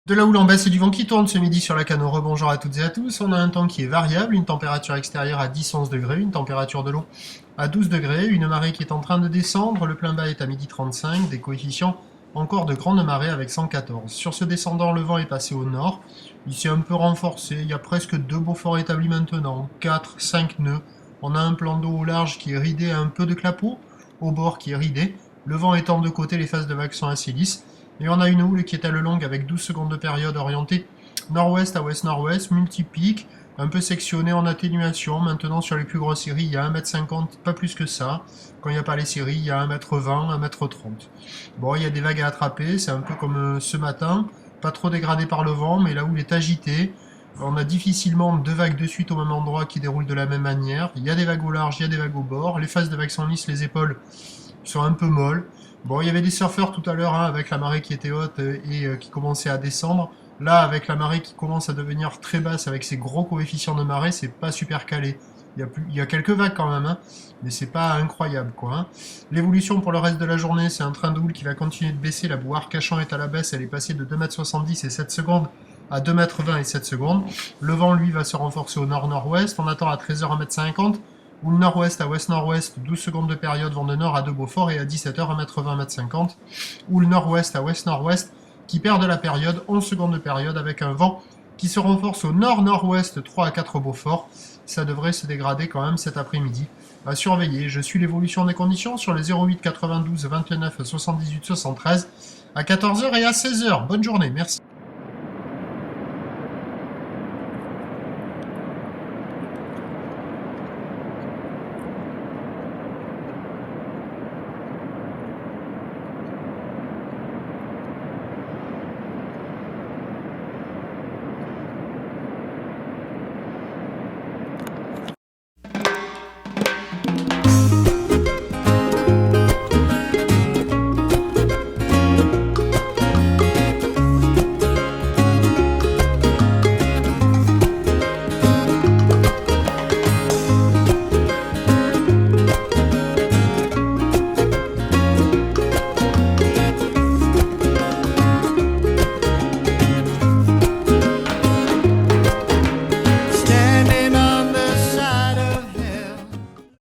De la houle en baisse et du vent qui tourne ce midi sur la Canaux. Rebonjour à toutes et à tous. On a un temps qui est variable, une température extérieure à 10-11 degrés, une température de l'eau à 12 degrés, une marée qui est en train de descendre, le plein bas est à midi 35, des coefficients encore de grande marée avec 114. Sur ce descendant, le vent est passé au nord, il s'est un peu renforcé, il y a presque 2 Beaufort établis maintenant, 4, 5 nœuds. On a un plan d'eau au large qui est ridé à un peu de clapot, au bord qui est ridé, le vent étant de côté, les phases de vagues sont assez lisses. Et on a une houle qui est à le longue avec 12 secondes de période orientée nord-ouest à ouest-nord-ouest, multipique, un peu sectionné en atténuation. Maintenant, sur les plus grosses séries, il y a 1,50 m, pas plus que ça. Quand il n'y a pas les séries, il y a 1,20 m, 1,30 m. Bon, il y a des vagues à attraper, c'est un peu comme ce matin, pas trop dégradé par le vent, mais la houle est agitée. On a difficilement deux vagues de suite au même endroit qui déroulent de la même manière. Il y a des vagues au large, il y a des vagues au bord. Les phases de vagues sont lisses, les épaules sont un peu molles. Bon, il y avait des surfeurs tout à l'heure hein, avec la marée qui était haute et qui commençait à descendre. Là, avec la marée qui commence à devenir très basse, avec ces gros coefficients de marée, c'est pas super calé. Il y a quelques vagues quand même, hein, mais c'est pas incroyable quoi. Hein. L'évolution pour le reste de la journée, c'est un train de houle qui va continuer de baisser. La boue Arcachon est à la baisse, elle est passée de 2,70 m et 7 secondes à 2,20 m et 7 secondes. Le vent, lui, va se renforcer au nord-nord-ouest. On attend à 13h 1,50 m. Ou le nord-ouest à ouest-nord-ouest, 12 secondes de période, vent de nord à 2 Beaufort et à 17h 1,20 m 50. Ou le nord-ouest à ouest-nord-ouest qui perd de la période, 11 secondes de période avec un vent qui se renforce au nord-nord-ouest 3 à 4 Beaufort. Ça devrait se dégrader quand même cet après-midi. À surveiller, je suis l'évolution des conditions sur les 08 92 29 78 73 à 14h et à 16h. Bonne journée, merci.